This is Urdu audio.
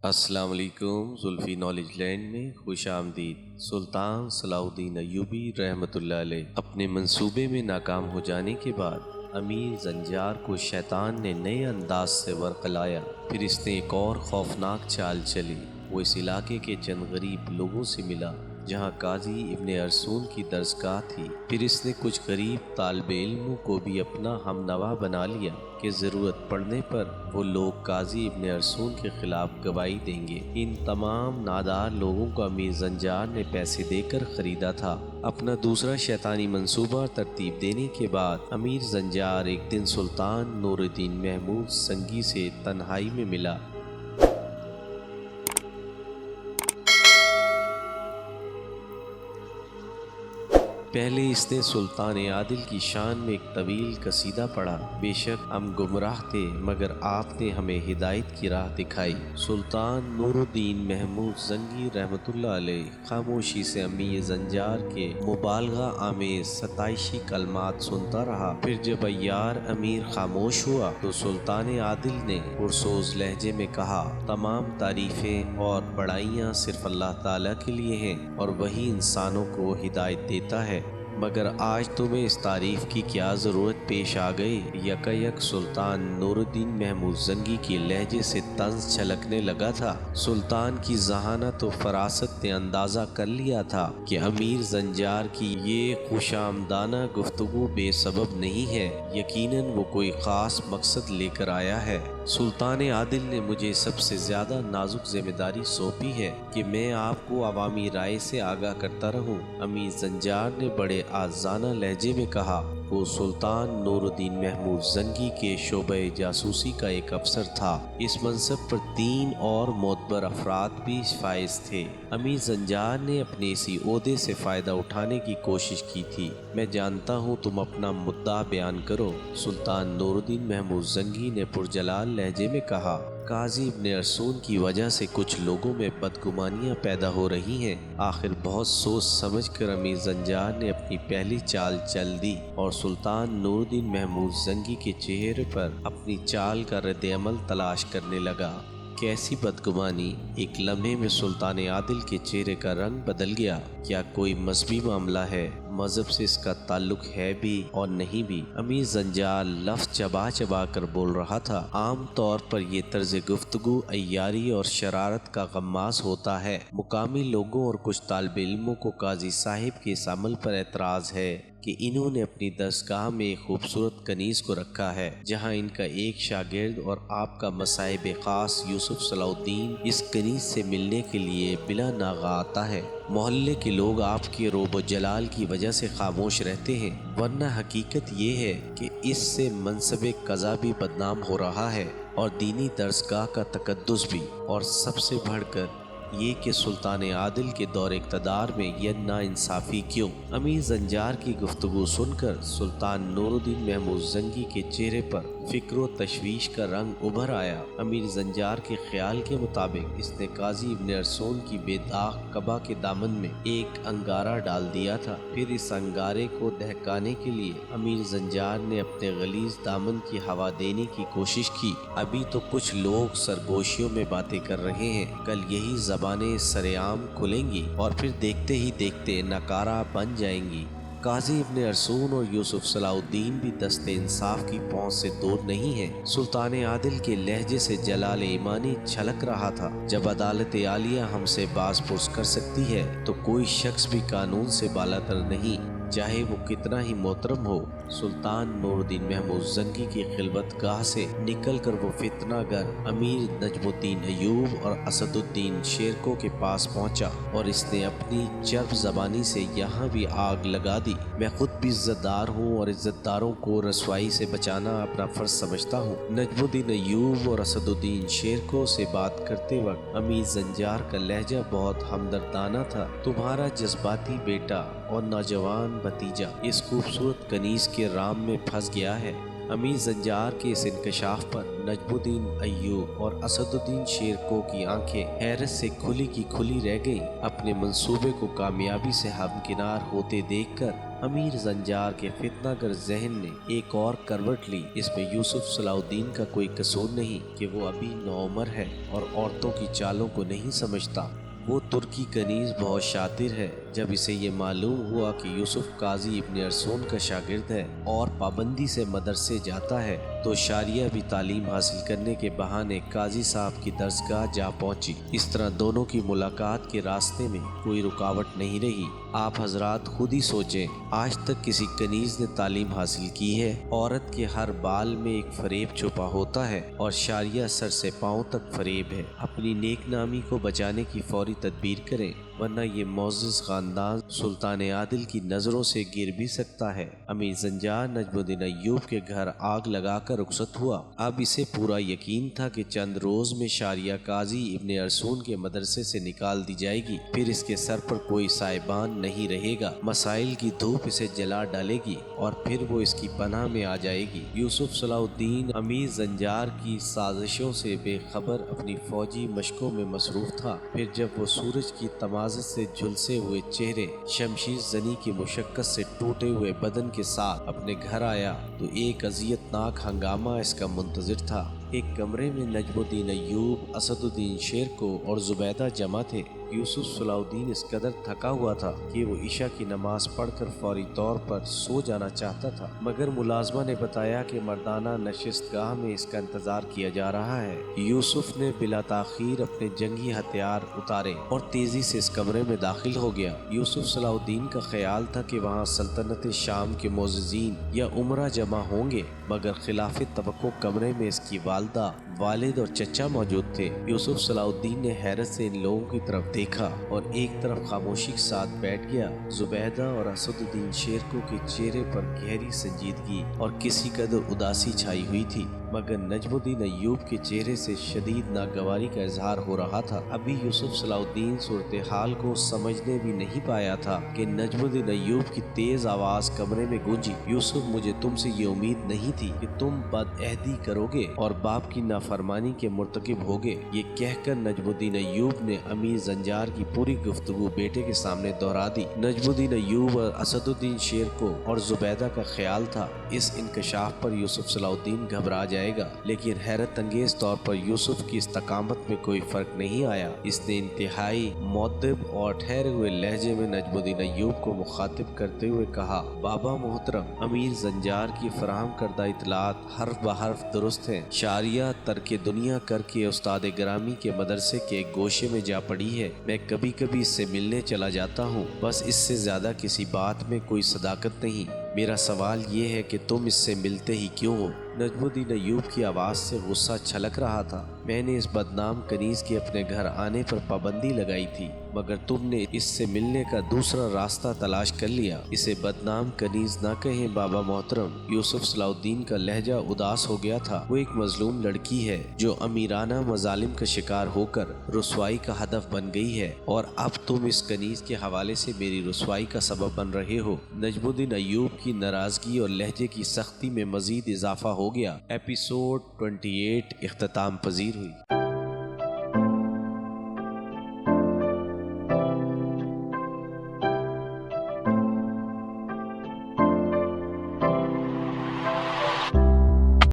السلام علیکم۔ زلفی نالج لینڈ میں خوش آمدید۔ سلطان صلاح الدین ایوبی رحمۃ اللہ علیہ اپنے منصوبے میں ناکام ہو جانے کے بعد امیر زنجار کو شیطان نے نئے انداز سے ورقلایا۔ پھر اس نے ایک اور خوفناک چال چلی۔ وہ اس علاقے کے چند غریب لوگوں سے ملا جہاں قاضی ابن ارسون کی درسگاہ تھی۔ پھر اس نے کچھ غریب طالب علموں کو بھی اپنا ہمنوا بنا لیا کہ ضرورت پڑنے پر وہ لوگ قاضی ابن ارسون کے خلاف گواہی دیں گے۔ ان تمام نادار لوگوں کو امیر زنجار نے پیسے دے کر خریدا تھا۔ اپنا دوسرا شیطانی منصوبہ ترتیب دینے کے بعد امیر زنجار ایک دن سلطان نور الدین محمود زنگی سے تنہائی میں ملا۔ پہلے اس نے سلطان عادل کی شان میں ایک طویل قصیدہ پڑھا۔ بے شک ہم گمراہ تھے مگر آپ نے ہمیں ہدایت کی راہ دکھائی۔ سلطان نور الدین محمود زنگی رحمۃ اللہ علیہ خاموشی سے امیر زنجار کے مبالغہ آمیز ستائشی کلمات سنتا رہا۔ پھر جب عیار امیر خاموش ہوا تو سلطان عادل نے پرسوز لہجے میں کہا، تمام تعریفیں اور بڑائیاں صرف اللہ تعالیٰ کے لیے ہیں اور وہی انسانوں کو ہدایت دیتا ہے، مگر آج تمہیں اس تعریف کی کیا ضرورت پیش آ گئی؟ یکایک سلطان نور الدین محمود زنگی کی لہجے سے طنز چھلکنے لگا تھا۔ سلطان کی ذہانت و فراست نے اندازہ کر لیا تھا کہ امیر زنجار کی یہ خوش آمدانہ گفتگو بے سبب نہیں ہے، یقیناً وہ کوئی خاص مقصد لے کر آیا ہے۔ سلطان عادل نے مجھے سب سے زیادہ نازک ذمہ داری سونپی ہے کہ میں آپ کو عوامی رائے سے آگاہ کرتا رہوں۔ امیر زنجار نے بڑے آزادانہ لہجے میں کہا۔ وہ سلطان نور الدین محمود زنگی کے شعبہ جاسوسی کا ایک افسر تھا۔ اس منصب پر 3 اور معتبر افراد بھی فائز تھے۔ امیر زنجار نے اپنے اسی عہدے سے فائدہ اٹھانے کی کوشش کی تھی۔ میں جانتا ہوں، تم اپنا مدعا بیان کرو۔ سلطان نور الدین محمود زنگی نے پرجلال لہجے میں کہا۔ قاضی ابن ارسون کی وجہ سے کچھ لوگوں میں بدگمانیاں پیدا ہو رہی ہیں۔ آخر بہت سوچ سمجھ کر امیر زنجار نے اپنی پہلی چال چل دی اور سلطان نور الدین محمود زنگی کے چہرے پر اپنی چال کا رد عمل تلاش کرنے لگا۔ کیسی بدگمانی! ایک لمحے میں سلطان عادل کے چہرے کا رنگ بدل گیا۔ کیا کوئی مذہبی معاملہ ہے؟ مذہب سے اس کا تعلق ہے بھی اور نہیں بھی۔ امیر زنجار لفظ چبا چبا کر بول رہا تھا۔ عام طور پر یہ طرز گفتگو عیاری اور شرارت کا غماز ہوتا ہے۔ مقامی لوگوں اور کچھ طالب علموں کو قاضی صاحب کے اس عمل پر اعتراض ہے کہ انہوں نے اپنی درسگاہ میں ایک خوبصورت کنیز کو رکھا ہے جہاں ان کا ایک شاگرد اور آپ کا مصاحب خاص یوسف صلاح الدین اس کنیز سے ملنے کے لیے بلا ناغہ آتا ہے۔ محلے کے لوگ آپ کے روب و جلال کی وجہ سے خاموش رہتے ہیں، ورنہ حقیقت یہ ہے کہ اس سے منصب قضا بھی بدنام ہو رہا ہے اور دینی درسگاہ کا تقدس بھی، اور سب سے بڑھ کر یہ کہ سلطان عادل کے دور اقتدار میں یہ ناانصافی کیوں؟ امیر زنجار کی گفتگو سن کر سلطان نور الدین محمود زنگی کے چہرے پر فکر و تشویش کا رنگ ابھر آیا۔ امیر زنجار کے خیال کے مطابق اس نے قاضی ابن ارسون کی بے داغ قبا کے دامن میں ایک انگارہ ڈال دیا تھا۔ پھر اس انگارے کو دہکانے کے لیے امیر زنجار نے اپنے غلیظ دامن کی ہوا دینے کی کوشش کی۔ ابھی تو کچھ لوگ سرگوشیوں میں باتیں کر رہے ہیں، کل یہی زبانیں سرے عام کھلیں گی اور پھر دیکھتے ہی دیکھتے ناکارہ بن جائیں گی۔ قاضی ابن ارسون اور یوسف صلاح الدین بھی دست انصاف کی پہنچ سے دور نہیں ہیں۔ سلطان عادل کے لہجے سے جلال ایمانی چھلک رہا تھا۔ جب عدالت عالیہ ہم سے باز پرس کر سکتی ہے تو کوئی شخص بھی قانون سے بالاتر نہیں، چاہے وہ کتنا ہی محترم ہو۔ سلطان نور الدین محمود زنگی کی خلوت گاہ سے نکل کر وہ فتنہ گر امیر نجم الدین ایوب اور اسد الدین شیرکو کے پاس پہنچا اور اس نے اپنی چرب زبانی سے یہاں بھی آگ لگا دی۔ میں خود بھی عزت دار ہوں اور عزت داروں کو رسوائی سے بچانا اپنا فرض سمجھتا ہوں۔ نجم الدین ایوب اور اسد الدین شیرکو سے بات کرتے وقت امیر زنجار کا لہجہ بہت ہمدردانہ تھا۔ تمہارا جذباتی بیٹا اور نوجوان بھتیجا اس خوبصورت کنیز کے رام میں پھنس گیا ہے۔ امیر زنجار کے اس انکشاف پر نجم الدین ایوب اور اسد الدین شیرکو کی آنکھیں حیرت سے کھلی کی کھلی رہ گئیں۔ اپنے منصوبے کو کامیابی سے ہمکنار ہوتے دیکھ کر امیر زنجار کے فتنہ گر ذہن نے ایک اور کروٹ لی۔ اس میں یوسف صلاح الدین کا کوئی قصور نہیں کہ وہ ابھی نوعمر ہے اور عورتوں کی چالوں کو نہیں سمجھتا۔ وہ ترکی کنیز بہت شاطر ہے۔ جب اسے یہ معلوم ہوا کہ یوسف قاضی ابن ارسون کا شاگرد ہے اور پابندی سے مدرسے جاتا ہے تو شاریہ بھی تعلیم حاصل کرنے کے بہانے قاضی صاحب کی درسگاہ جا پہنچی۔ اس طرح دونوں کی ملاقات کے راستے میں کوئی رکاوٹ نہیں رہی۔ آپ حضرات خود ہی سوچیں، آج تک کسی کنیز نے تعلیم حاصل کی ہے؟ عورت کے ہر بال میں ایک فریب چھپا ہوتا ہے اور شاریہ سر سے پاؤں تک فریب ہے۔ اپنی نیک نامی کو بچانے کی فوری تدبیر کریں ورنہ یہ معزز خاندان سلطان عادل کی نظروں سے گر بھی سکتا ہے۔ امیر زنجار نجم الدین ایوب کے گھر آگ لگا کر رخصت ہوا۔ اب اسے پورا یقین تھا کہ چند روز میں شاریہ قاضی ابن ارسون کے مدرسے سے نکال دی جائے گی، پھر اس کے سر پر کوئی سائبان نہیں رہے گا، مسائل کی دھوپ اسے جلا ڈالے گی اور پھر وہ اس کی پناہ میں آ جائے گی۔ یوسف صلاح الدین امیر زنجار کی سازشوں سے بے خبر اپنی فوجی مشقوں میں مصروف تھا۔ پھر جب وہ سورج کی تمازت سے جھلسے ہوئے چہرے، شمشیر زنی کی مشقت سے ٹوٹے ہوئے بدن کے ساتھ اپنے گھر آیا تو ایک اذیت ناک ہنگامہ اس کا منتظر تھا۔ ایک کمرے میں نجم الدین ایوب، اسد الدین شیرکو اور زبیدہ جمع تھے۔ یوسف صلاح الدین اس قدر تھکا ہوا تھا کہ وہ عشاء کی نماز پڑھ کر فوری طور پر سو جانا چاہتا تھا، مگر ملازمہ نے بتایا کہ مردانہ نشست گاہ میں اس کا انتظار کیا جا رہا ہے۔ یوسف نے بلا تاخیر اپنے جنگی ہتھیار اتارے اور تیزی سے اس کمرے میں داخل ہو گیا۔ یوسف صلاح الدین کا خیال تھا کہ وہاں سلطنت شام کے معززین یا عمرہ جمع ہوں گے، مگر خلاف توقع کمرے میں اس کی والدہ، والد اور چچا موجود تھے۔ یوسف صلاح الدین نے حیرت سے ان لوگوں کی طرف دیکھا اور ایک طرف خاموشی کے ساتھ بیٹھ گیا۔ زبیدہ اور اسد الدین شیرکو کے چہرے پر گہری سنجیدگی اور کسی قدر اداسی چھائی ہوئی تھی، مگر نجم الدین ایوب کے چہرے سے شدید ناگواری کا اظہار ہو رہا تھا۔ ابھی یوسف صلاح الدین صورتحال کو سمجھنے بھی نہیں پایا تھا کہ نجم الدین ایوب کی تیز آواز کمرے میں گونجی، یوسف مجھے تم سے یہ امید نہیں تھی کہ تم بدعہدی کرو گے اور باپ کی نافرمانی کے مرتکب ہوگے۔ یہ کہہ کر نجم الدین ایوب نے امیر زنجار کی پوری گفتگو بیٹے کے سامنے دہرا دی۔ نجم الدین ایوب اور اسد الدین شیرکو اور زبیدہ کا خیال تھا اس انکشاف پر یوسف صلاح الدین گھبرا جائے گا، لیکن حیرت انگیز طور پر یوسف کی استقامت میں کوئی فرق نہیں آیا۔ اس نے انتہائی مؤدب اور ٹھہرے ہوئے لہجے میں نجم الدین ایوب کو مخاطب کرتے ہوئے کہا، بابا محترم، امیر زنجار کی فراہم کردہ اطلاعات حرف بحرف درست ہیں۔ شاریہ ترک دنیا کر کے استاد گرامی کے مدرسے کے ایک گوشے میں جا پڑی ہے۔ میں کبھی کبھی اس سے ملنے چلا جاتا ہوں، بس اس سے زیادہ کسی بات میں کوئی صداقت نہیں۔ میرا سوال یہ ہے کہ تم اس سے ملتے ہی کیوں ہو؟ نجم الدین ایوب کی آواز سے غصہ چھلک رہا تھا۔ میں نے اس بدنام کنیز کے اپنے گھر آنے پر پابندی لگائی تھی، مگر تم نے اس سے ملنے کا دوسرا راستہ تلاش کر لیا۔ اسے بدنام کنیز نہ کہیں بابا محترم۔ یوسف صلاح الدین کا لہجہ اداس ہو گیا تھا۔ وہ ایک مظلوم لڑکی ہے جو امیرانہ مظالم کا شکار ہو کر رسوائی کا ہدف بن گئی ہے، اور اب تم اس کنیز کے حوالے سے میری رسوائی کا سبب بن رہے ہو۔ نجم الدین ایوب کی ناراضگی اور لہجے کی سختی میں مزید اضافہ ہو گیا۔ ایپیسوڈ 28 اختتام پذیر ہوئی۔